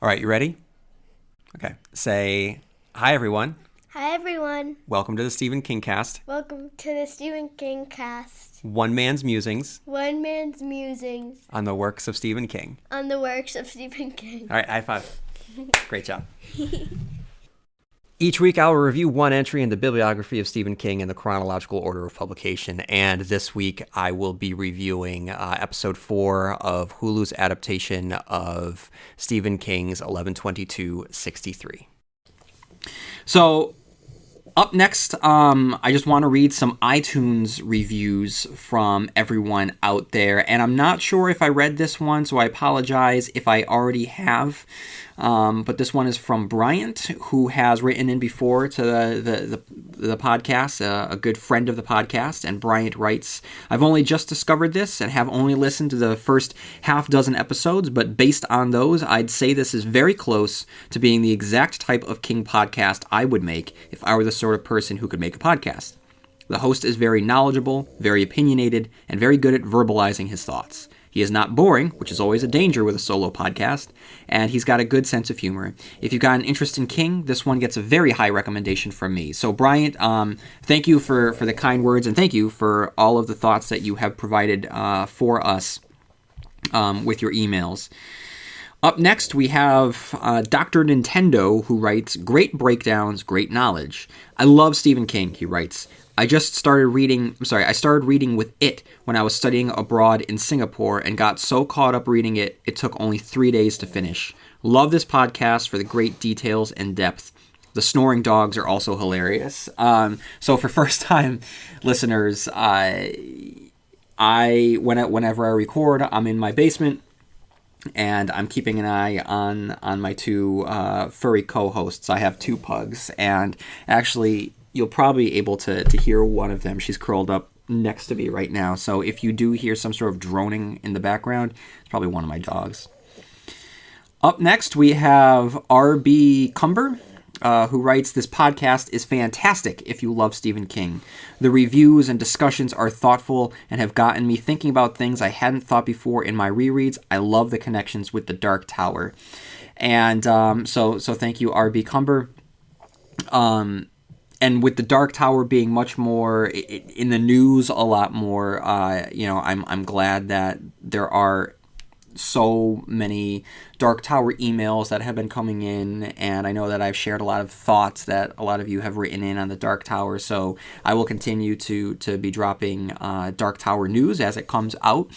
All right, you ready? Okay. Say, hi, everyone. Hi, everyone. Welcome to the Stephen King Cast. Welcome to the Stephen King Cast. One man's musings One man's musings on the works of Stephen King. on the works of Stephen King. All right, high five. Great job. Each week, I will review one entry in the bibliography of Stephen King in the chronological order of publication. And this week, I will be reviewing episode 4 of Hulu's adaptation of Stephen King's 11/22/63. So, up next, I just want to read some iTunes reviews from everyone out there. And I'm not sure if I read this one, so I apologize if I already have. But this one is from Bryant, who has written in before to the podcast, a good friend of the podcast. And Bryant writes, I've only just discovered this and have only listened to the first half dozen episodes, but based on those, I'd say this is very close to being the exact type of King podcast I would make if I were the sort of person who could make a podcast. The host is very knowledgeable, very opinionated, and very good at verbalizing his thoughts. He is not boring, which is always a danger with a solo podcast, and he's got a good sense of humor. If you've got an interest in King, this one gets a very high recommendation from me. So, Bryant, thank you for the kind words, and thank you for all of the thoughts that you have provided for us with your emails. Up next, we have Dr. Nintendo, who writes, great breakdowns, great knowledge. I love Stephen King, he writes. I started reading with it when I was studying abroad in Singapore and got so caught up reading it, it took only 3 days to finish. Love this podcast for the great details and depth. The snoring dogs are also hilarious. So for first-time listeners, whenever I record, I'm in my basement, and I'm keeping an eye on my two furry co-hosts. I have 2 pugs, and actually, you'll probably be able to hear one of them. She's curled up next to me right now. So if you do hear some sort of droning in the background, it's probably one of my dogs. Up next, we have R.B. Cumber, who writes, this podcast is fantastic if you love Stephen King. The reviews and discussions are thoughtful and have gotten me thinking about things I hadn't thought before in my rereads. I love the connections with The Dark Tower. And so thank you, R.B. Cumber. And with The Dark Tower being much more in the news a lot more, I'm glad that there are so many Dark Tower emails that have been coming in, and I know that I've shared a lot of thoughts that a lot of you have written in on The Dark Tower, so I will continue to be dropping Dark Tower news as it comes out,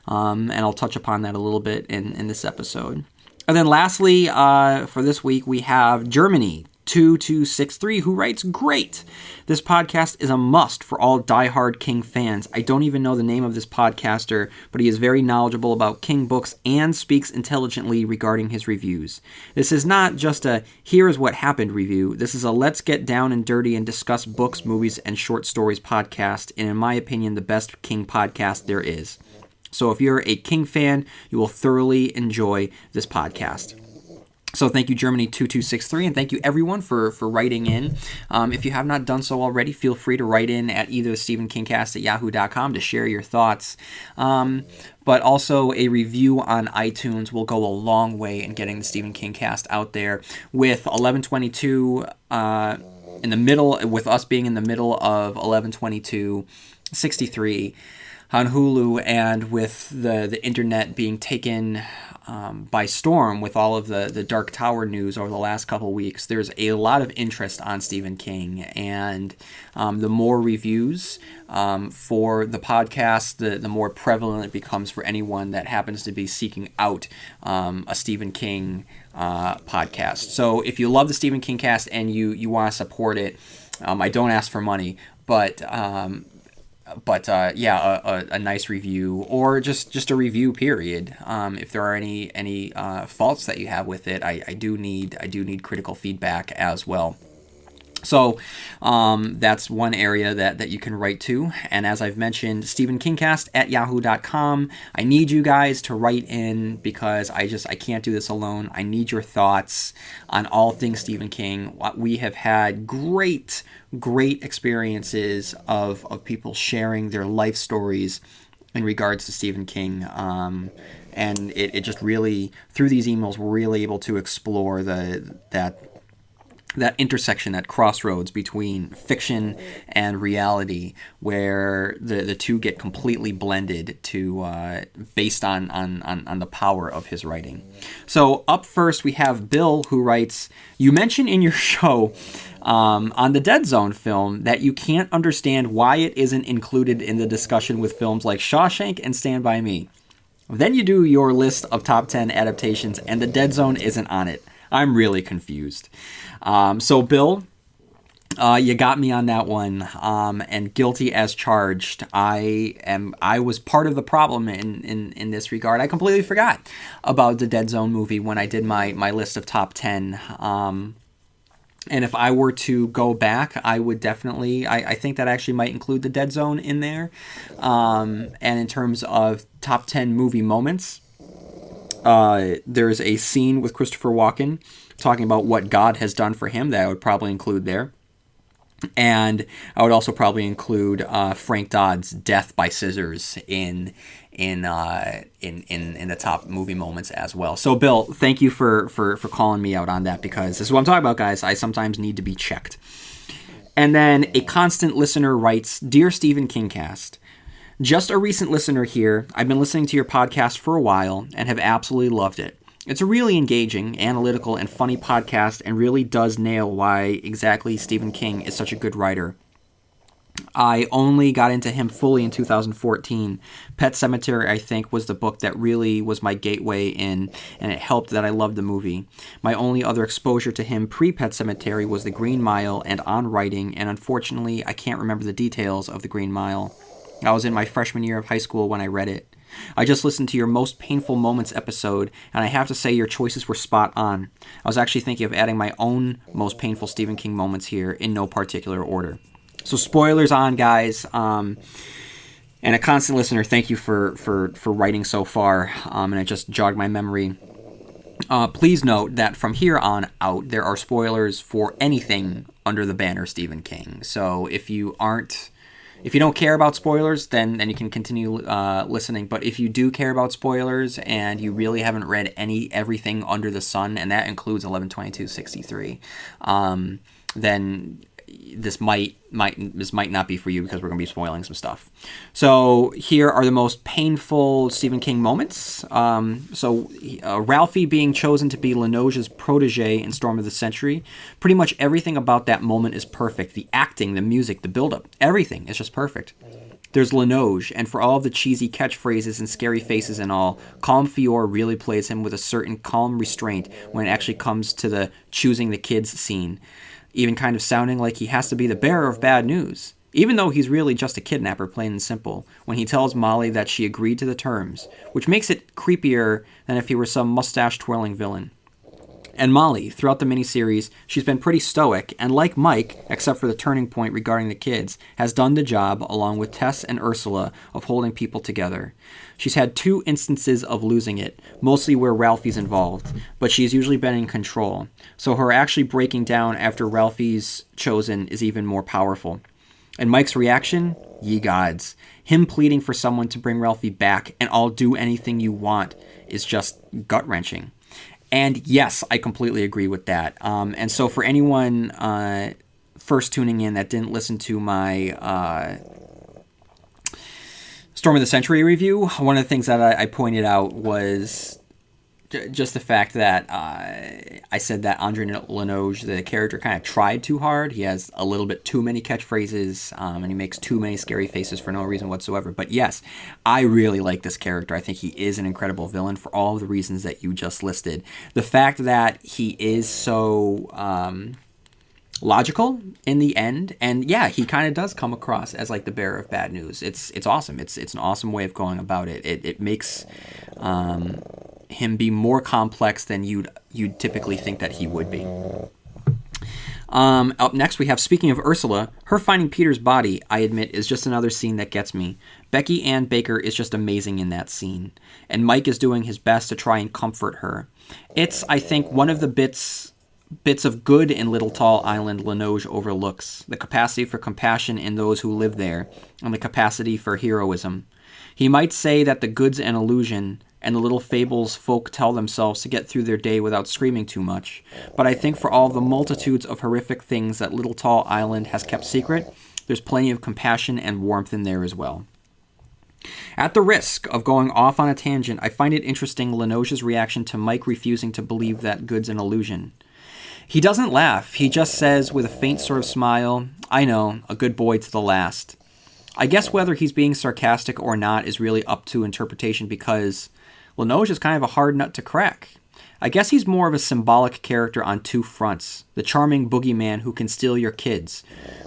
and I'll touch upon that a little bit in this episode. And then lastly, for this week, we have Germany 2263, who writes, great! This podcast is a must for all diehard King fans. I don't even know the name of this podcaster, but he is very knowledgeable about King books and speaks intelligently regarding his reviews. This is not just a here is what happened review. This is a let's get down and dirty and discuss books, movies, and short stories podcast, and in my opinion, the best King podcast there is. So if you're a King fan, you will thoroughly enjoy this podcast. So thank you, Germany 2263, and thank you everyone for writing in. If you have not done so already, feel free to write in at either stephenkingcast@yahoo.com to share your thoughts. But also a review on iTunes will go a long way in getting the Stephen King cast out there. With 11/22 in the middle, with us being in the middle of 11/22/63 on Hulu, and with the internet being taken by storm with all of the Dark Tower news over the last couple weeks, there's a lot of interest on Stephen King, and the more reviews for the podcast, the more prevalent it becomes for anyone that happens to be seeking out a Stephen King podcast. So if you love the Stephen King cast and you want to support it, I don't ask for money, but a nice review, or just a review period. If there are any faults that you have with it, I do need critical feedback as well. So that's one area that you can write to. And as I've mentioned, stephenkingcast@yahoo.com. I need you guys to write in because I can't do this alone. I need your thoughts on all things Stephen King. We have had great experiences of people sharing their life stories in regards to Stephen King. And it just really, through these emails, we're really able to explore that intersection, that crossroads between fiction and reality, where the two get completely blended based on the power of his writing. So up first we have Bill, who writes, "You mentioned in your show on the Dead Zone film that you can't understand why it isn't included in the discussion with films like Shawshank and Stand By Me. Then you do your list of top 10 adaptations and the Dead Zone isn't on it. I'm really confused." So Bill, you got me on that one, and guilty as charged. I was part of the problem in this regard. I completely forgot about the Dead Zone movie when I did my list of top 10. And if I were to go back, I would definitely, I think that actually might include the Dead Zone in there. And in terms of top 10 movie moments, there's a scene with Christopher Walken talking about what God has done for him that I would probably include there. And I would also probably include Frank Dodd's death by scissors in the top movie moments as well. So Bill, thank you for calling me out on that, because this is what I'm talking about, guys. I sometimes need to be checked. And then a constant listener writes, "Dear Stephen Kingcast, just a recent listener here. I've been listening to your podcast for a while and have absolutely loved it. It's a really engaging, analytical, and funny podcast and really does nail why exactly Stephen King is such a good writer. I only got into him fully in 2014. Pet Sematary, I think, was the book that really was my gateway in, and it helped that I loved the movie. My only other exposure to him pre-Pet Sematary was The Green Mile and On Writing, and unfortunately, I can't remember the details of The Green Mile. I was in my freshman year of high school when I read it. I just listened to your Most Painful Moments episode, and I have to say your choices were spot on. I was actually thinking of adding my own most painful Stephen King moments here in no particular order." So spoilers on, guys. And a constant listener, thank you for writing so far, and it just jogged my memory. Please note that from here on out, there are spoilers for anything under the banner Stephen King. So if you don't care about spoilers, then you can continue listening. But if you do care about spoilers and you really haven't read everything under the sun, and that includes 11/22/63, then this might not be for you, because we're going to be spoiling some stuff. So here are the most painful Stephen King moments. Ralphie being chosen to be Linoge's protege in Storm of the Century. Pretty much everything about that moment is perfect. The acting, the music, the build-up, everything is just perfect. There's Linoge, and for all of the cheesy catchphrases and scary faces and all, Calm Fior really plays him with a certain calm restraint when it actually comes to the choosing the kids scene, even kind of sounding like he has to be the bearer of bad news, even though he's really just a kidnapper, plain and simple, when he tells Molly that she agreed to the terms, which makes it creepier than if he were some mustache-twirling villain. And Molly, throughout the miniseries, she's been pretty stoic, and like Mike, except for the turning point regarding the kids, has done the job, along with Tess and Ursula, of holding people together. She's had 2 instances of losing it, mostly where Ralphie's involved, but she's usually been in control, so her actually breaking down after Ralphie's chosen is even more powerful. And Mike's reaction? Ye gods. Him pleading for someone to bring Ralphie back, and I'll do anything you want, is just gut-wrenching. And yes, I completely agree with that. And so for anyone first tuning in that didn't listen to my Storm of the Century review, one of the things that I pointed out was just the fact that I said that Andre Linoge, the character, kind of tried too hard. He has a little bit too many catchphrases, and he makes too many scary faces for no reason whatsoever. But yes, I really like this character. I think he is an incredible villain for all of the reasons that you just listed. The fact that he is so logical in the end, and yeah, he kind of does come across as like the bearer of bad news. It's awesome. It's an awesome way of going about it. It makes him be more complex than you'd typically think that he would be. Up next, we have, speaking of Ursula, her finding Peter's body, I admit, is just another scene that gets me. Becky Ann Baker is just amazing in that scene, and Mike is doing his best to try and comfort her. It's, I think, one of the bits of good in Little Tall Island Linoge overlooks, the capacity for compassion in those who live there, and the capacity for heroism. He might say that the good's an illusion, and the little fables folk tell themselves to get through their day without screaming too much. But I think for all the multitudes of horrific things that Little Tall Island has kept secret, there's plenty of compassion and warmth in there as well. At the risk of going off on a tangent, I find it interesting Linoge's reaction to Mike refusing to believe that good's an illusion. He doesn't laugh. He just says with a faint sort of smile, "I know, a good boy to the last." I guess whether he's being sarcastic or not is really up to interpretation because Linoge is kind of a hard nut to crack. I guess he's more of a symbolic character on two fronts. The charming boogeyman who can steal your kids,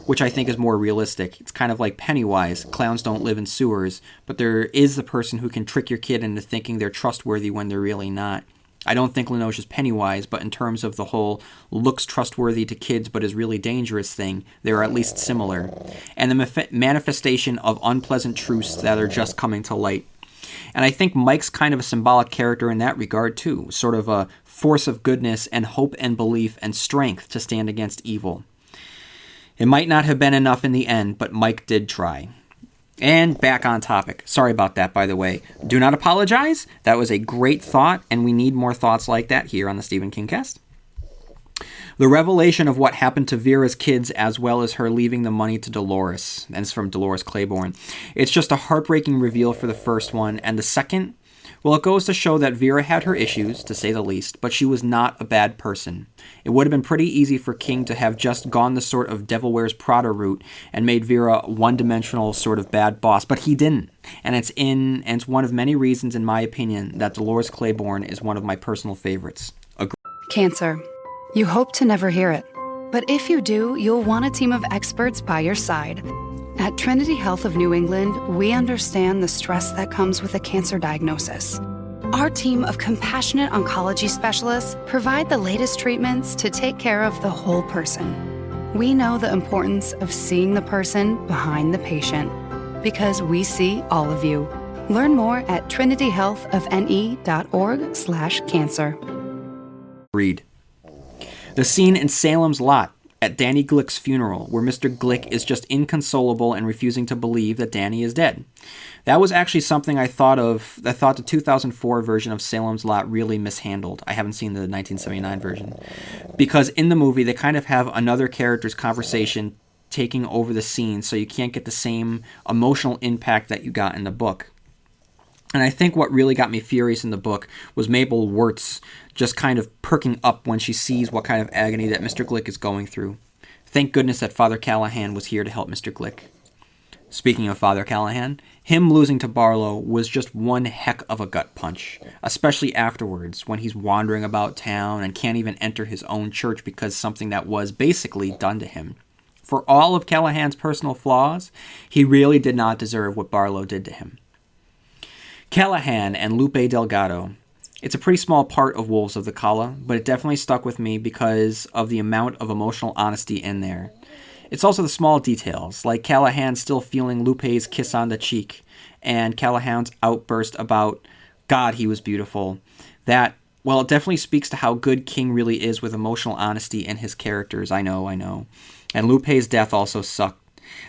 which I think is more realistic. It's kind of like Pennywise. Clowns don't live in sewers, but there is the person who can trick your kid into thinking they're trustworthy when they're really not. I don't think Linoge is Pennywise, but in terms of the whole looks trustworthy to kids but is really dangerous thing, they are at least similar. And the manifestation of unpleasant truths that are just coming to light. And I think Mike's kind of a symbolic character in that regard too, sort of a force of goodness and hope and belief and strength to stand against evil. It might not have been enough in the end, but Mike did try. And back on topic. Sorry about that, by the way. Do not apologize. That was a great thought, and we need more thoughts like that here on the Stephen King Cast. The revelation of what happened to Vera's kids as well as her leaving the money to Dolores. And it's from Dolores Claiborne. It's just a heartbreaking reveal for the first one. And the second, well, it goes to show that Vera had her issues, to say the least, but she was not a bad person. It would have been pretty easy for King to have just gone the sort of Devil Wears Prada route and made Vera a one-dimensional sort of bad boss, but he didn't. And it's one of many reasons, in my opinion, that Dolores Claiborne is one of my personal favorites. Cancer. You hope to never hear it. But if you do, you'll want a team of experts by your side. At Trinity Health of New England, we understand the stress that comes with a cancer diagnosis. Our team of compassionate oncology specialists provide the latest treatments to take care of the whole person. We know the importance of seeing the person behind the patient because we see all of you. Learn more at trinityhealthofne.org/cancer. Read. The scene in Salem's Lot at Danny Glick's funeral, where Mr. Glick is just inconsolable and refusing to believe that Danny is dead. That was actually something I thought the 2004 version of Salem's Lot really mishandled. I haven't seen the 1979 version. Because in the movie, they kind of have another character's conversation taking over the scene, so you can't get the same emotional impact that you got in the book. And I think what really got me furious in the book was Mabel Wirtz just kind of perking up when she sees what kind of agony that Mr. Glick is going through. Thank goodness that Father Callahan was here to help Mr. Glick. Speaking of Father Callahan, him losing to Barlow was just one heck of a gut punch, especially afterwards when he's wandering about town and can't even enter his own church because something that was basically done to him. For all of Callahan's personal flaws, he really did not deserve what Barlow did to him. Callahan and Lupe Delgado. It's a pretty small part of Wolves of the Calla, but it definitely stuck with me because of the amount of emotional honesty in there. It's also the small details, like Callahan still feeling Lupe's kiss on the cheek, and Callahan's outburst about, God, he was beautiful. That, well, it definitely speaks to how good King really is with emotional honesty in his characters, I know. And Lupe's death also sucked.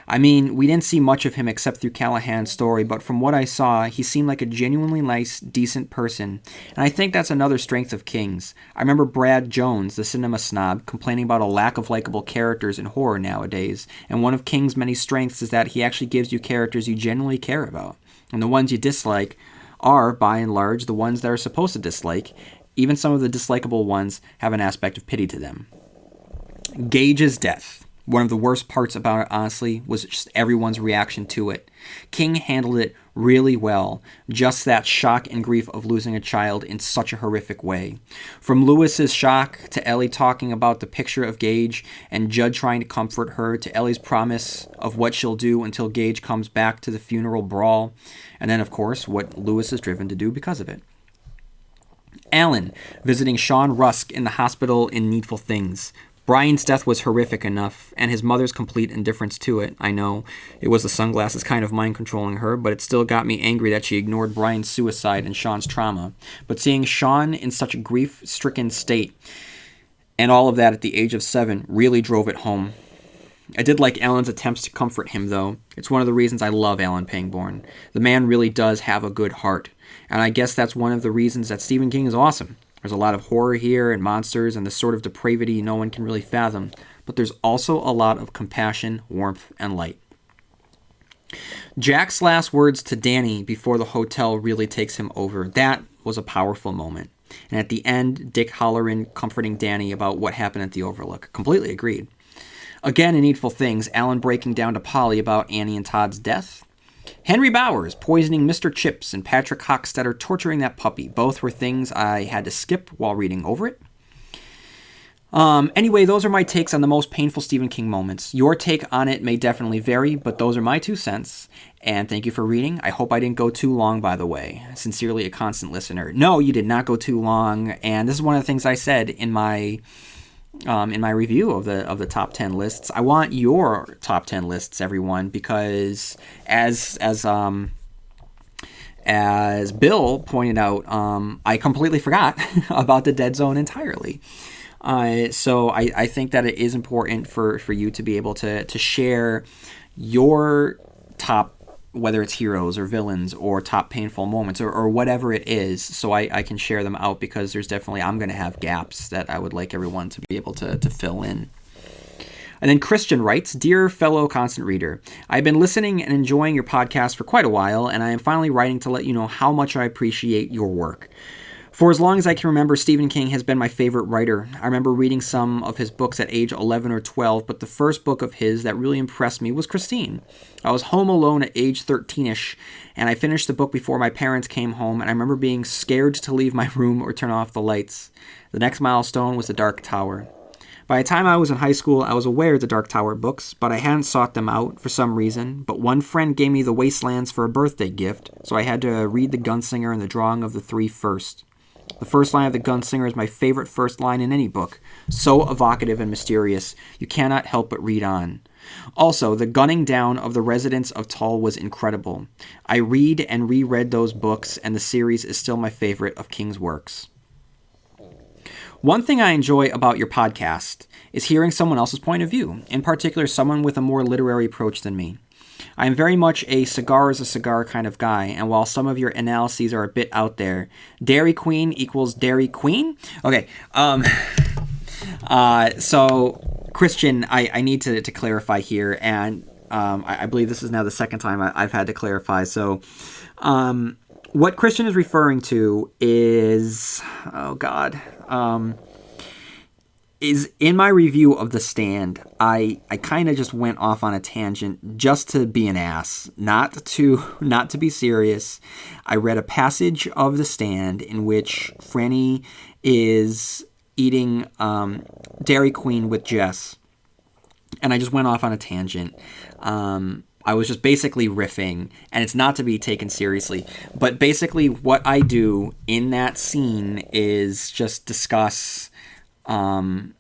I mean, we didn't see much of him except through Callahan's story, but from what I saw, he seemed like a genuinely nice, decent person. And I think that's another strength of King's. I remember Brad Jones, the cinema snob, complaining about a lack of likable characters in horror nowadays. And one of King's many strengths is that he actually gives you characters you genuinely care about. And the ones you dislike are, by and large, the ones that are supposed to dislike. Even some of the dislikable ones have an aspect of pity to them. Gage's death. One of the worst parts about it, honestly, was just everyone's reaction to it. King handled it really well, just that shock and grief of losing a child in such a horrific way. From Lewis's shock, to Ellie talking about the picture of Gage, and Judd trying to comfort her, to Ellie's promise of what she'll do until Gage comes back to the funeral brawl, and then, of course, what Lewis is driven to do because of it. Alan, visiting Sean Rusk in the hospital in Needful Things. Brian's death was horrific enough, and his mother's complete indifference to it. I know it was the sunglasses kind of mind-controlling her, but it still got me angry that she ignored Brian's suicide and Sean's trauma. But seeing Sean in such a grief-stricken state, and all of that at the age of 7, really drove it home. I did like Alan's attempts to comfort him, though. It's one of the reasons I love Alan Pangborn. The man really does have a good heart, and I guess that's one of the reasons that Stephen King is awesome. There's a lot of horror here and monsters and the sort of depravity no one can really fathom, but there's also a lot of compassion, warmth, and light. Jack's last words to Danny before the hotel really takes him over. That was a powerful moment. And at the end, Dick Halloran comforting Danny about what happened at the Overlook. Completely agreed. Again, in Needful Things, Alan breaking down to Polly about Annie and Todd's death. Henry Bowers poisoning Mr. Chips and Patrick Hockstetter torturing that puppy. Both were things I had to skip while reading over it. Anyway, those are my takes on the most painful Stephen King moments. Your take on it may definitely vary, but those are my 2 cents. And thank you for reading. I hope I didn't go too long, by the way. Sincerely, a constant listener. No, you did not go too long. And this is one of the things I said in my review of the top 10 lists. I want your top 10 lists, everyone, because as Bill pointed out, I completely forgot about the Dead Zone entirely. So I think that it is important for you to be able to share your top, whether it's heroes or villains or top painful moments or whatever it is, so I can share them out, because there's definitely, I'm going to have gaps that I would like everyone to be able to fill in. And then Christian writes, Dear fellow constant reader, I've been listening and enjoying your podcast for quite a while, and I am finally writing to let you know how much I appreciate your work. For as long as I can remember, Stephen King has been my favorite writer. I remember reading some of his books at age 11 or 12, but the first book of his that really impressed me was Christine. I was home alone at age 13-ish, and I finished the book before my parents came home, and I remember being scared to leave my room or turn off the lights. The next milestone was The Dark Tower. By the time I was in high school, I was aware of the Dark Tower books, but I hadn't sought them out for some reason. But one friend gave me The Wastelands for a birthday gift, so I had to read The Gunslinger and The Drawing of the Three first. The first line of The Gunslinger is my favorite first line in any book. So evocative and mysterious, you cannot help but read on. Also, the gunning down of the residents of Tull was incredible. I read and reread those books, and the series is still my favorite of King's works. One thing I enjoy about your podcast is hearing someone else's point of view, in particular someone with a more literary approach than me. I am very much a cigar is a cigar kind of guy, and while some of your analyses are a bit out there, Dairy Queen equals Dairy Queen? Okay, so Christian, I need to clarify here, and I believe this is now the second time I've had to clarify. So what Christian is referring to is, is in my review of The Stand, I kind of just went off on a tangent just to be an ass, not to be serious. I read a passage of The Stand in which Franny is eating Dairy Queen with Jess, and I just went off on a tangent. I was just basically riffing, and it's not to be taken seriously. But basically what I do in that scene is just discuss... I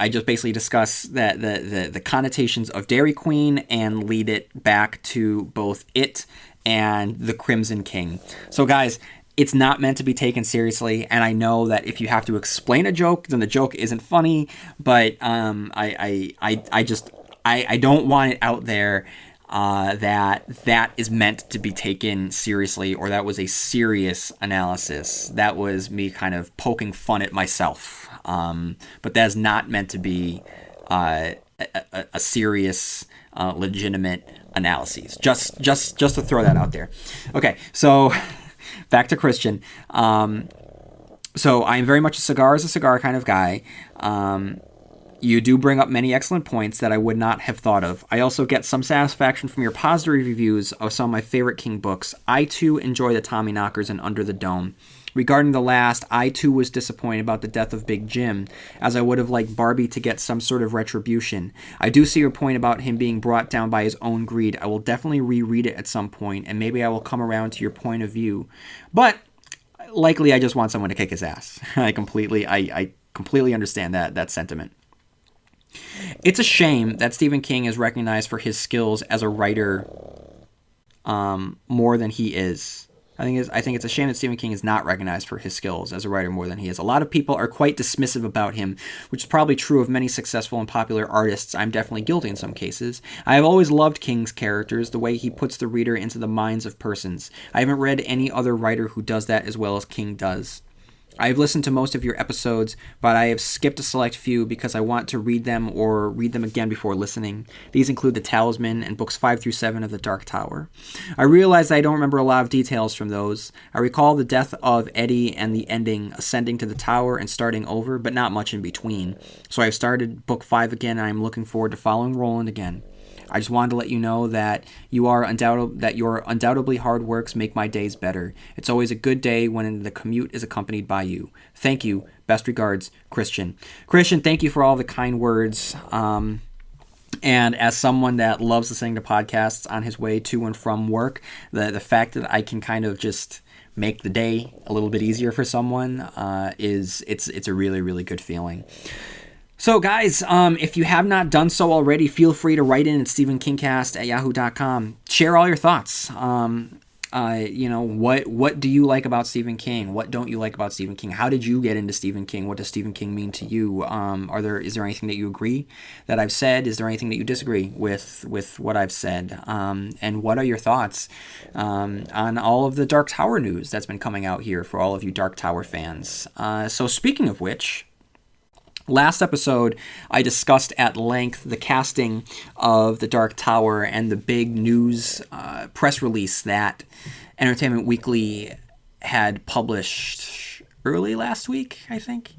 just basically discuss that the connotations of Dairy Queen and lead it back to both it and the Crimson King. So guys, it's not meant to be taken seriously, and I know that if you have to explain a joke, then the joke isn't funny, but I don't want it out there that is meant to be taken seriously, or that was a serious analysis. That was me kind of poking fun at myself. But that is not meant to be a serious, legitimate analysis. Just to throw that out there. Okay, so back to Christian. So I am very much a cigar is a cigar kind of guy. You do bring up many excellent points that I would not have thought of. I also get some satisfaction from your positive reviews of some of my favorite King books. I, too, enjoy the Tommyknockers and Under the Dome. Regarding the last, I, too, was disappointed about the death of Big Jim, as I would have liked Barbie to get some sort of retribution. I do see your point about him being brought down by his own greed. I will definitely reread it at some point, and maybe I will come around to your point of view. But likely I just want someone to kick his ass. I completely understand that sentiment. It's a shame that Stephen King is recognized for his skills as a writer more than he is. I think it's a shame that Stephen King is not recognized for his skills as a writer more than he is. A lot of people are quite dismissive about him, which is probably true of many successful and popular artists. I'm definitely guilty in some cases. I have always loved King's characters, the way he puts the reader into the minds of persons. I haven't read any other writer who does that as well as King does. I have listened to most of your episodes, but I have skipped a select few because I want to read them or read them again before listening. These include The Talisman and books 5 through 7 of The Dark Tower. I realize I don't remember a lot of details from those. I recall the death of Eddie and the ending, ascending to the tower and starting over, but not much in between. So I've started book 5 again, and I'm looking forward to following Roland again. I just wanted to let you know that your undoubtedly hard works make my days better. It's always a good day when the commute is accompanied by you. Thank you. Best regards, Christian. Christian, thank you for all the kind words. And as someone that loves listening to podcasts on his way to and from work, the fact that I can kind of just make the day a little bit easier for someone it's a really, really good feeling. So, guys, if you have not done so already, feel free to write in at stephenkingcast@yahoo.com. Share all your thoughts. What do you like about Stephen King? What don't you like about Stephen King? How did you get into Stephen King? What does Stephen King mean to you? Is there anything that you agree that I've said? Is there anything that you disagree with what I've said? And what are your thoughts on all of the Dark Tower news that's been coming out here for all of you Dark Tower fans? So, speaking of which, last episode, I discussed at length the casting of The Dark Tower and the big news press release that Entertainment Weekly had published early last week, I think.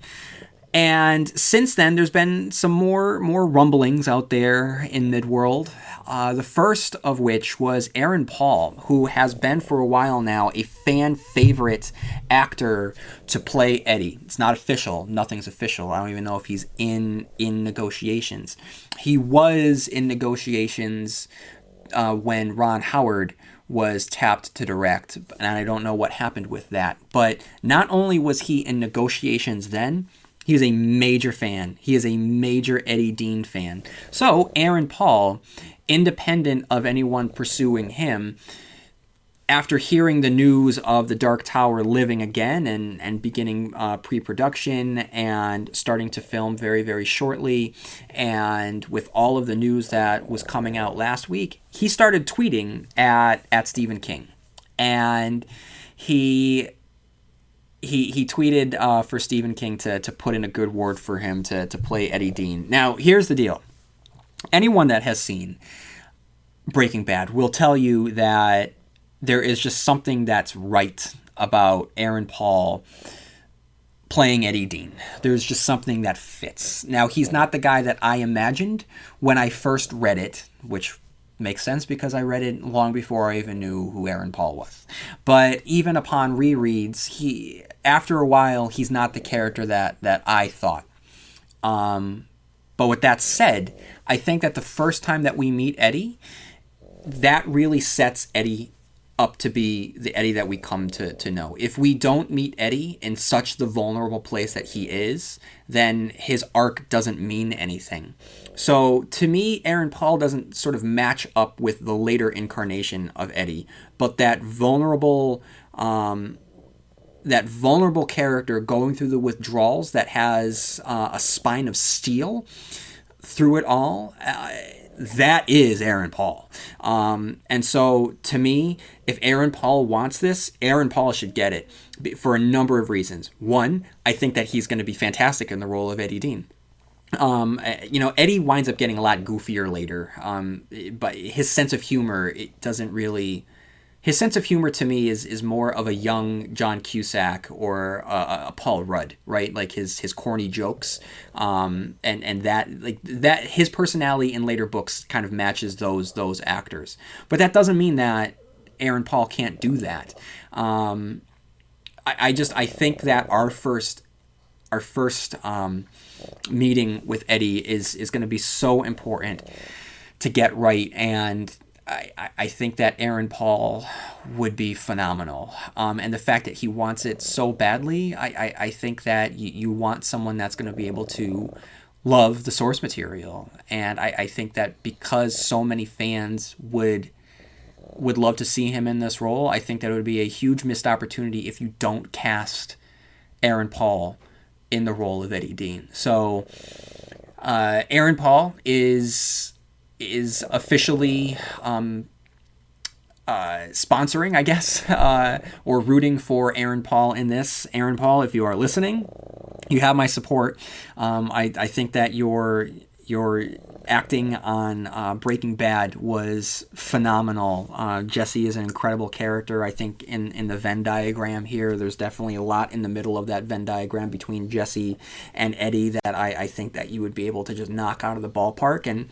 And since then, there's been some more rumblings out there in Midworld. The first of which was Aaron Paul, who has been for a while now a fan favorite actor to play Eddie. It's not official. Nothing's official. I don't even know if he's in negotiations. He was in negotiations when Ron Howard was tapped to direct, and I don't know what happened with that. But not only was he in negotiations then, he is a major fan. He is a major Eddie Dean fan. So Aaron Paul, independent of anyone pursuing him, after hearing the news of The Dark Tower living again and beginning pre-production and starting to film very, very shortly, and with all of the news that was coming out last week, he started tweeting at Stephen King. And he tweeted for Stephen King to put in a good word for him to play Eddie Dean. Now, here's the deal. Anyone that has seen Breaking Bad will tell you that there is just something that's right about Aaron Paul playing Eddie Dean. There's just something that fits. Now, he's not the guy that I imagined when I first read it, which makes sense because I read it long before I even knew who Aaron Paul was. But even upon rereads, after a while, he's not the character that I thought. But with that said, I think that the first time that we meet Eddie, that really sets Eddie up to be the Eddie that we come to know. If we don't meet Eddie in such the vulnerable place that he is, then his arc doesn't mean anything. So to me, Aaron Paul doesn't sort of match up with the later incarnation of Eddie, but that vulnerable character going through the withdrawals that has a spine of steel through it all, that is Aaron Paul. And so to me, if Aaron Paul wants this, Aaron Paul should get it for a number of reasons. One, I think that he's going to be fantastic in the role of Eddie Dean. Eddie winds up getting a lot goofier later, but his sense of humor, his sense of humor to me is more of a young John Cusack or a Paul Rudd, right? Like his corny jokes, and that his personality in later books kind of matches those actors. But that doesn't mean that Aaron Paul can't do that. I think that our first meeting with Eddie is going to be so important to get right, and I think that Aaron Paul would be phenomenal. And the fact that he wants it so badly, I think that you want someone that's going to be able to love the source material. And I think that because so many fans would would love to see him in this role. I think that it would be a huge missed opportunity if you don't cast Aaron Paul in the role of Eddie Dean. So Aaron Paul is officially sponsoring, I guess, or rooting for Aaron Paul in this. Aaron Paul, if you are listening, you have my support. I think that your acting on Breaking Bad was phenomenal. Jesse is an incredible character. I think in the Venn diagram here, there's definitely a lot in the middle of that Venn diagram between Jesse and Eddie that I think that you would be able to just knock out of the ballpark. And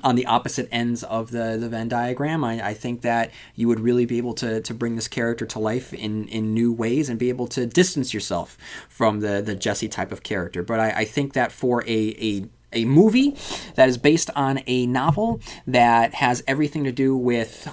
on the opposite ends of the Venn diagram, I think that you would really be able to bring this character to life in new ways and be able to distance yourself from the Jesse type of character. But I think that for a movie that is based on a novel that has everything to do with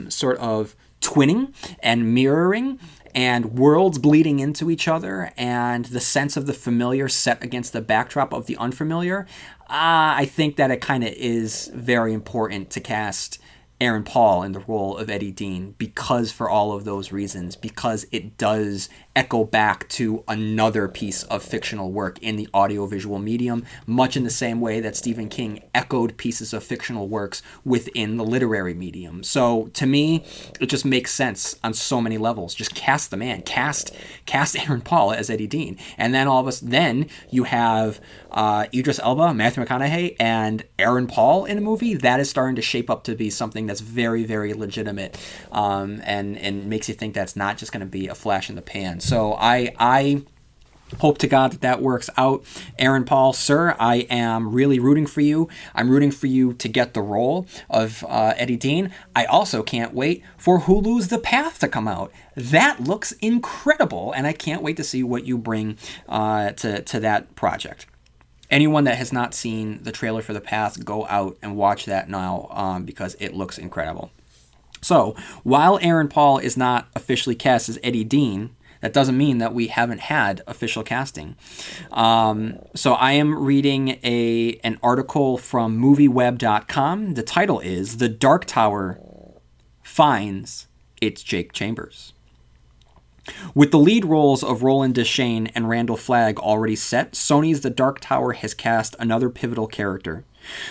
sort of twinning and mirroring and worlds bleeding into each other and the sense of the familiar set against the backdrop of the unfamiliar, I think that it kind of is very important to cast Aaron Paul in the role of Eddie Dean, because for all of those reasons, because it does echo back to another piece of fictional work in the audiovisual medium, much in the same way that Stephen King echoed pieces of fictional works within the literary medium. So to me, it just makes sense on so many levels. Just cast the man, cast Aaron Paul as Eddie Dean, and then then you have Idris Elba, Matthew McConaughey, and Aaron Paul in a movie that is starting to shape up to be something that's very, very legitimate, and makes you think that's not just going to be a flash in the pan. So I hope to God that works out. Aaron Paul, sir, I am really rooting for you. I'm rooting for you to get the role of Eddie Dean. I also can't wait for Hulu's The Path to come out. That looks incredible, and I can't wait to see what you bring to that project. Anyone that has not seen the trailer for The Path, go out and watch that now, because it looks incredible. So, while Aaron Paul is not officially cast as Eddie Dean, that doesn't mean that we haven't had official casting. So I am reading an article from movieweb.com. The title is "The Dark Tower Finds Its Jake Chambers." With the lead roles of Roland Deschain and Randall Flagg already set, Sony's The Dark Tower has cast another pivotal character.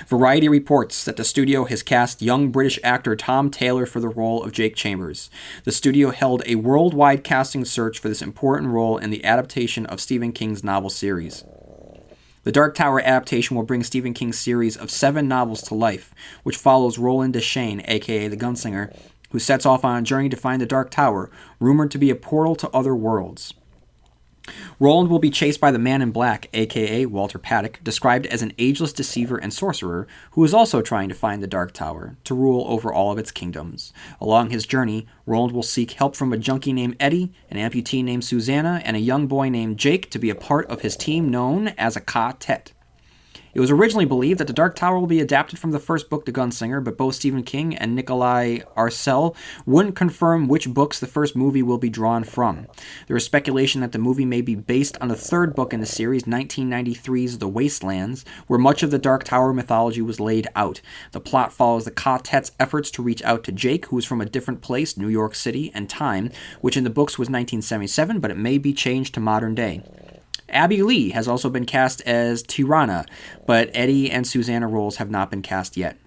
Variety reports that the studio has cast young British actor Tom Taylor for the role of Jake Chambers. The studio held a worldwide casting search for this important role in the adaptation of Stephen King's novel series. The Dark Tower adaptation will bring Stephen King's series of 7 novels to life, which follows Roland Deschain, aka the Gunslinger, who sets off on a journey to find the Dark Tower, rumored to be a portal to other worlds. Roland will be chased by the Man in Black, aka Walter Paddock, described as an ageless deceiver and sorcerer, who is also trying to find the Dark Tower, to rule over all of its kingdoms. Along his journey, Roland will seek help from a junkie named Eddie, an amputee named Susanna, and a young boy named Jake to be a part of his team known as a quartet. It was originally believed that The Dark Tower will be adapted from the first book, The Gunslinger, but both Stephen King and Nikolai Arcel wouldn't confirm which books the first movie will be drawn from. There is speculation that the movie may be based on the third book in the series, 1993's The Wastelands, where much of the Dark Tower mythology was laid out. The plot follows the quartet's efforts to reach out to Jake, who is from a different place, New York City, and time, which in the books was 1977, but it may be changed to modern day. Abby Lee has also been cast as Tirana, but Eddie and Susanna roles have not been cast yet.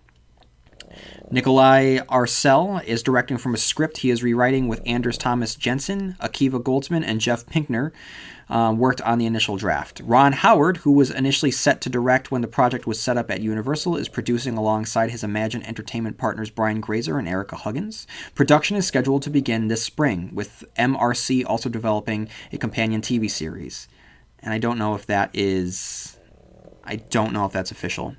Nikolai Arcel is directing from a script he is rewriting with Anders Thomas Jensen. Akiva Goldsman and Jeff Pinkner worked on the initial draft. Ron Howard, who was initially set to direct when the project was set up at Universal, is producing alongside his Imagine Entertainment partners Brian Grazer and Erica Huggins. Production is scheduled to begin this spring, with MRC also developing a companion TV series. And I don't know if that's official,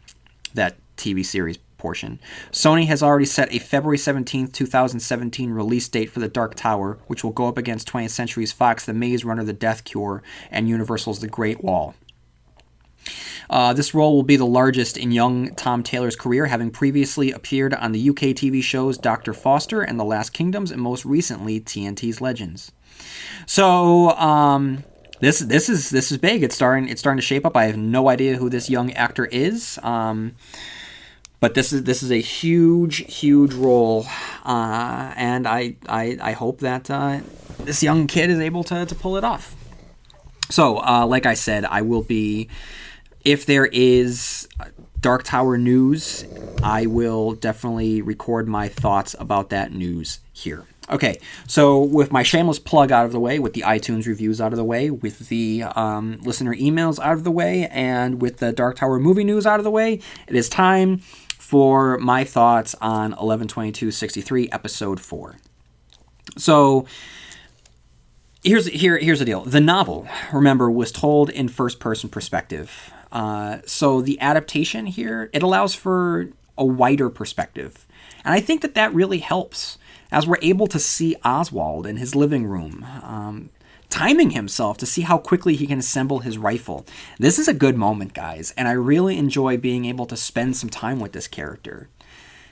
that TV series portion. Sony has already set a February 17th, 2017 release date for The Dark Tower, which will go up against 20th Century's Fox, The Maze Runner, The Death Cure, and Universal's The Great Wall. This role will be the largest in young Tom Taylor's career, having previously appeared on the UK TV shows Dr. Foster and The Last Kingdoms, and most recently TNT's Legends. So, This is big. It's starting to shape up. I have no idea who this young actor is, But this is a huge role, and I hope that this young kid is able to pull it off. So, like I said, I will be, if there is Dark Tower news, I will definitely record my thoughts about that news here. Okay, so with my shameless plug out of the way, with the iTunes reviews out of the way, with the listener emails out of the way, and with the Dark Tower movie news out of the way, it is time for my thoughts on 11/22/63, Episode 4. So here's the deal. The novel, remember, was told in first-person perspective. So the adaptation here, it allows for a wider perspective. And I think that really helps, as we're able to see Oswald in his living room, timing himself to see how quickly he can assemble his rifle. This is a good moment, guys, and I really enjoy being able to spend some time with this character.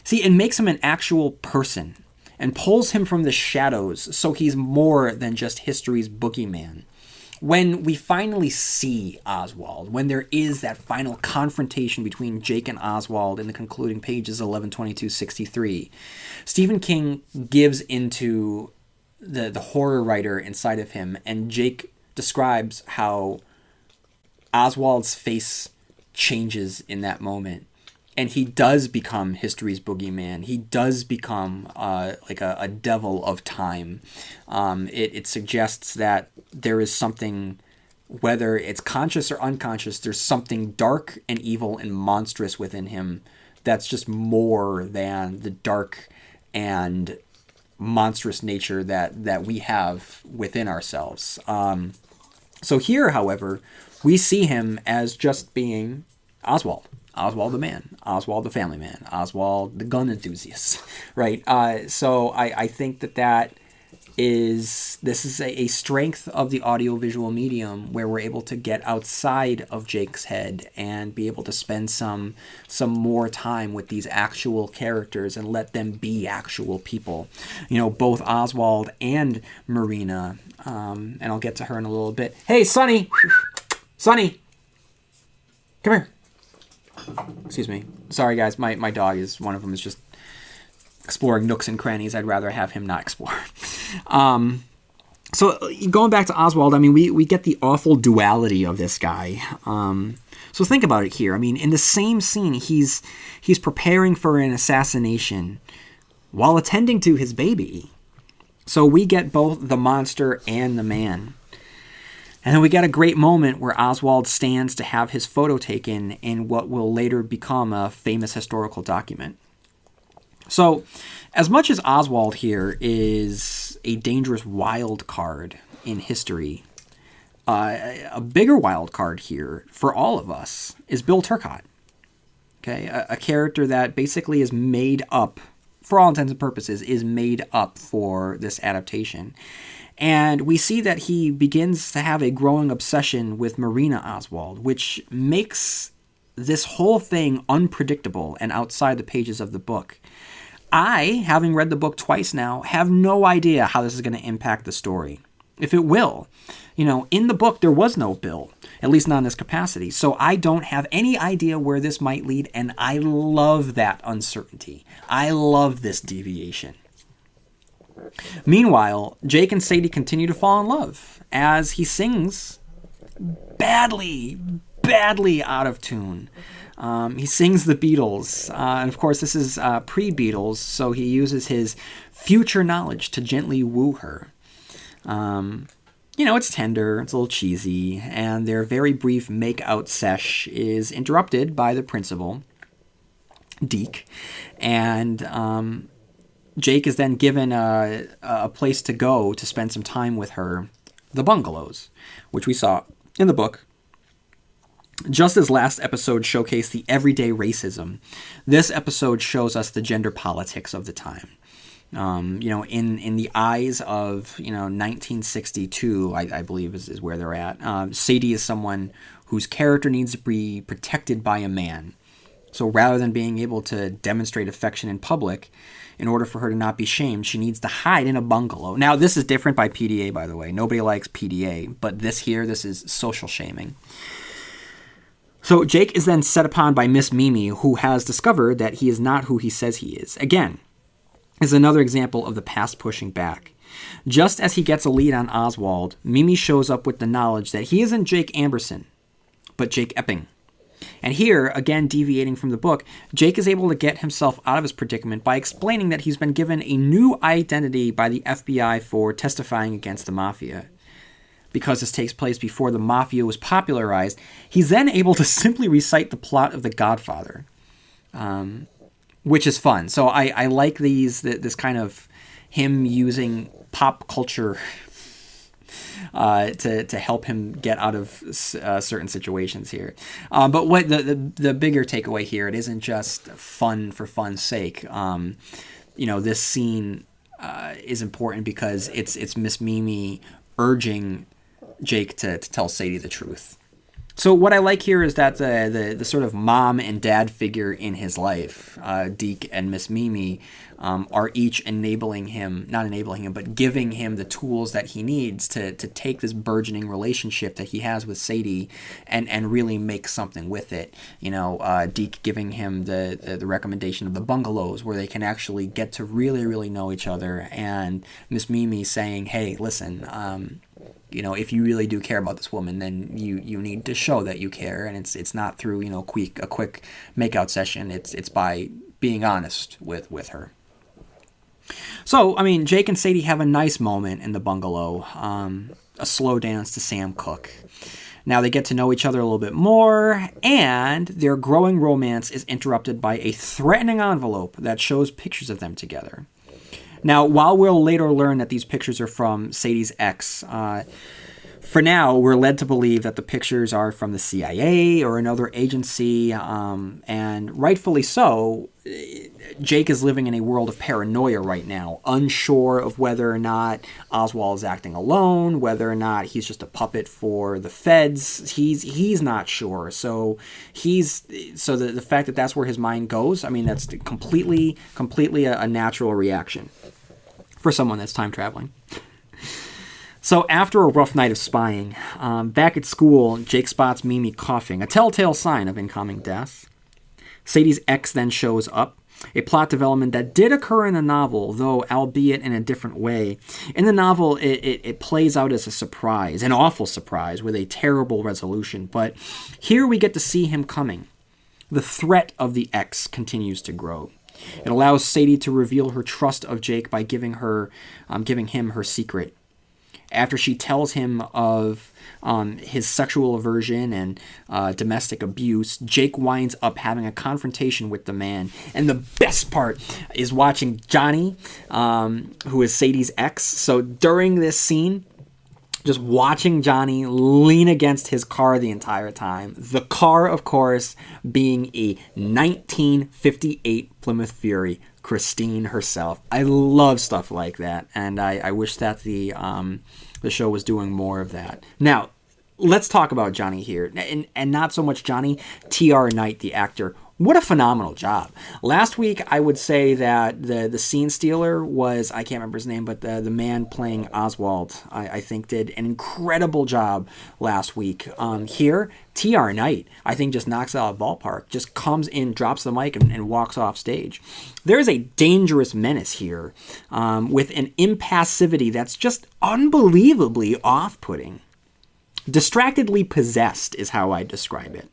See, it makes him an actual person and pulls him from the shadows so he's more than just history's boogeyman. When we finally see Oswald, when there is that final confrontation between Jake and Oswald in the concluding pages of 11/22/63, Stephen King gives into the horror writer inside of him, and Jake describes how Oswald's face changes in that moment. And he does become history's boogeyman. He does become like a devil of time. It suggests that there is something, whether it's conscious or unconscious, there's something dark and evil and monstrous within him that's just more than the dark and monstrous nature that we have within ourselves. So here, however, we see him as just being Oswald. Oswald the man, Oswald the family man, Oswald the gun enthusiast, right? So I think that this is a strength of the audiovisual medium, where we're able to get outside of Jake's head and be able to spend some more time with these actual characters and let them be actual people. You know, both Oswald and Marina, and I'll get to her in a little bit. Hey, Sonny! Sonny! Come here. Excuse me. Sorry, guys. My dog is, one of them is just exploring nooks and crannies I'd rather have him not explore. So going back to Oswald, I mean, we get the awful duality of this guy. So think about it here. I mean, in the same scene, he's preparing for an assassination while attending to his baby. So we get both the monster and the man. And then we get a great moment where Oswald stands to have his photo taken in what will later become a famous historical document. So, as much as Oswald here is a dangerous wild card in history, a bigger wild card here for all of us is Bill Turcotte. Okay, a character that basically is made up, for all intents and purposes, is made up for this adaptation. And we see that he begins to have a growing obsession with Marina Oswald, which makes this whole thing unpredictable and outside the pages of the book. I, having read the book twice now, have no idea how this is going to impact the story. If it will. You know, in the book, there was no Bill, at least not in this capacity. So I don't have any idea where this might lead, and I love that uncertainty. I love this deviation. Meanwhile, Jake and Sadie continue to fall in love as he sings badly out of tune. He sings the Beatles, and of course this is pre-Beatles, so he uses his future knowledge to gently woo her. You know, it's tender, it's a little cheesy, and their very brief make-out sesh is interrupted by the principal, Deke, and Jake is then given a place to go to spend some time with her, the bungalows, which we saw in the book. Just as last episode showcased the everyday racism, this episode shows us the gender politics of the time. You know, in the eyes of, 1962, I believe is where they're at. Sadie is someone whose character needs to be protected by a man. So rather than being able to demonstrate affection in public, in order for her to not be shamed, she needs to hide in a bungalow. Now, this is different by PDA, by the way. Nobody likes PDA, but this is social shaming. So Jake is then set upon by Miss Mimi, who has discovered that he is not who he says he is. Again, is another example of the past pushing back. Just as he gets a lead on Oswald, Mimi shows up with the knowledge that he isn't Jake Amberson, but Jake Epping. And here, again deviating from the book, Jake is able to get himself out of his predicament by explaining that he's been given a new identity by the FBI for testifying against the Mafia. Because this takes place before the Mafia was popularized, he's then able to simply recite the plot of The Godfather, which is fun. So I like this kind of him using pop culture to help him get out of certain situations here. But what the bigger takeaway here, it isn't just fun for fun's sake. This scene is important because it's Miss Mimi urging Jake to tell Sadie the truth. So what I like here is that the sort of mom and dad figure in his life, Deke and Miss Mimi, are each not enabling him, but giving him the tools that he needs to take this burgeoning relationship that he has with Sadie and really make something with it. Deke giving him the recommendation of the bungalows where they can actually get to really, really know each other, and Miss Mimi saying, hey, listen, if you really do care about this woman, then you need to show that you care, and it's not through a quick makeout session. It's by being honest with her. So Jake and Sadie have a nice moment in the bungalow, a slow dance to Sam Cooke. Now they get to know each other a little bit more, and their growing romance is interrupted by a threatening envelope that shows pictures of them together. Now, while we'll later learn that these pictures are from Sadie's ex, for now, we're led to believe that the pictures are from the CIA or another agency, and rightfully so. Jake is living in a world of paranoia right now, unsure of whether or not Oswald is acting alone, whether or not he's just a puppet for the feds. He's not sure. So the fact that that's where his mind goes, that's completely a natural reaction for someone that's time traveling. So after a rough night of spying, back at school, Jake spots Mimi coughing, a telltale sign of incoming death. Sadie's ex then shows up, a plot development that did occur in the novel, though albeit in a different way. In the novel, it plays out as a surprise, an awful surprise with a terrible resolution, but here we get to see him coming. The threat of the ex continues to grow. It allows Sadie to reveal her trust of Jake by giving him her secret. After she tells him of his sexual aversion and domestic abuse, Jake winds up having a confrontation with the man. And the best part is watching Johnny, who is Sadie's ex. So during this scene, just watching Johnny lean against his car the entire time. The car, of course, being a 1958 Plymouth Fury, Christine herself. I love stuff like that, and I wish that the show was doing more of that. Now, let's talk about Johnny here, and not so much Johnny, T.R. Knight, the actor. What a phenomenal job. Last week, I would say that the scene stealer was, I can't remember his name, but the man playing Oswald, I think, did an incredible job last week. Here, T.R. Knight, I think, just knocks it out of the ballpark, just comes in, drops the mic, and walks off stage. There is a dangerous menace here with an impassivity that's just unbelievably off-putting. Distractedly possessed is how I describe it.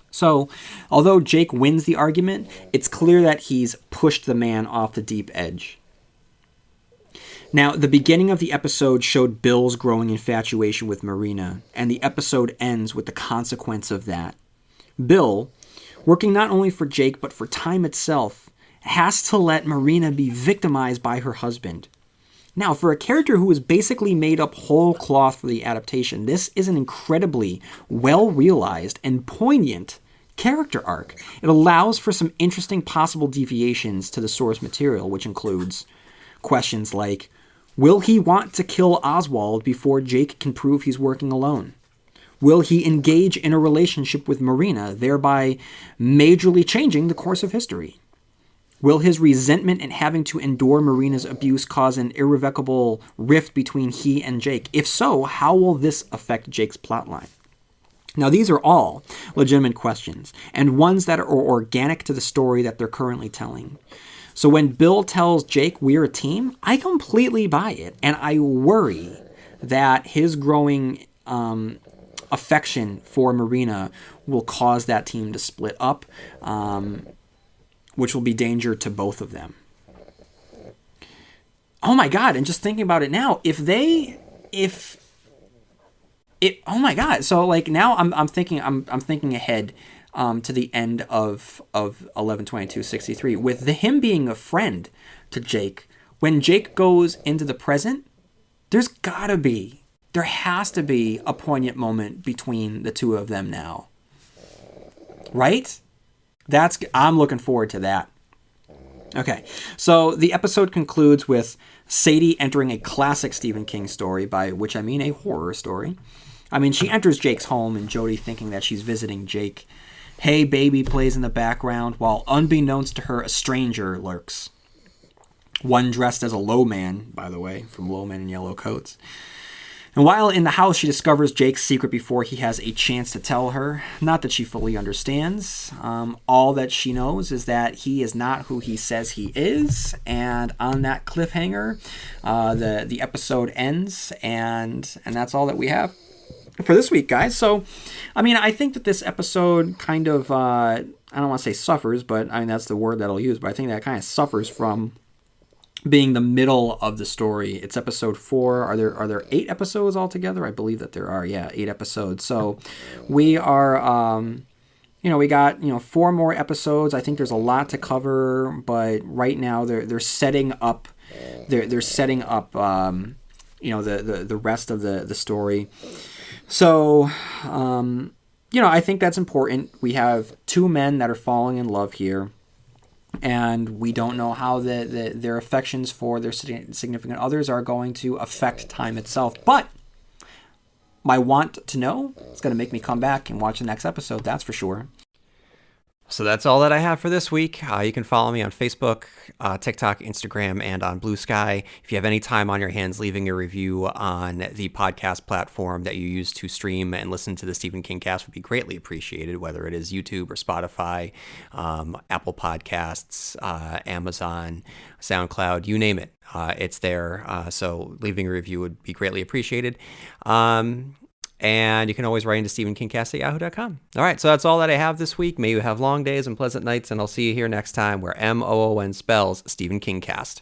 So, although Jake wins the argument, it's clear that he's pushed the man off the deep edge. Now, the beginning of the episode showed Bill's growing infatuation with Marina, and the episode ends with the consequence of that. Bill, working not only for Jake but for time itself, has to let Marina be victimized by her husband. Now, for a character who was basically made up whole cloth for the adaptation, this is an incredibly well-realized and poignant character arc. It allows for some interesting possible deviations to the source material, which includes questions like, will he want to kill Oswald before Jake can prove he's working alone? Will he engage in a relationship with Marina, thereby majorly changing the course of history? Will his resentment at having to endure Marina's abuse cause an irrevocable rift between he and Jake? If so, how will this affect Jake's plotline? Now, these are all legitimate questions and ones that are organic to the story that they're currently telling. So when Bill tells Jake we're a team, I completely buy it. And I worry that his growing affection for Marina will cause that team to split up, which will be danger to both of them. Oh my God, and just thinking about it now, oh my God, so like now I'm thinking ahead to the end of 11/22/63 with him being a friend to Jake. When Jake goes into the present, there has to be a poignant moment between the two of them now, right? I'm looking forward to that. Okay, so the episode concludes with Sadie entering a classic Stephen King story, by which I mean a horror story. I mean, she enters Jake's home and Jody, thinking that she's visiting Jake. Hey Baby plays in the background, while unbeknownst to her, a stranger lurks. One dressed as a low man, by the way, from Low Men in Yellow Coats. And while in the house, she discovers Jake's secret before he has a chance to tell her. Not that she fully understands. All that she knows is that he is not who he says he is. And on that cliffhanger, the episode ends. And that's all that we have for this week, guys. So, I mean, I think that this episode kind of, I don't want to say suffers, but I mean, that's the word that I'll use. But I think that kind of suffers from being the middle of the story. It's episode 4. Are there 8 episodes altogether? I believe that there are. Yeah, 8 episodes. So we are, we got 4 more episodes. I think there's a lot to cover, but right now they're setting up. They're setting up. The rest of the story. So I think that's important. We have 2 men that are falling in love here. And we don't know how their affections for their significant others are going to affect time itself. But my want to know is going to make me come back and watch the next episode, that's for sure. So that's all that I have for this week. You can follow me on Facebook, TikTok, Instagram, and on Blue Sky. If you have any time on your hands, leaving a review on the podcast platform that you use to stream and listen to the Stephen King Cast would be greatly appreciated, whether it is YouTube or Spotify, Apple Podcasts, Amazon, SoundCloud, you name it. It's there. So leaving a review would be greatly appreciated. And you can always write into stephenkingcast@yahoo.com. All right, so that's all that I have this week. May you have long days and pleasant nights, and I'll see you here next time where MOON spells Stephen King Cast.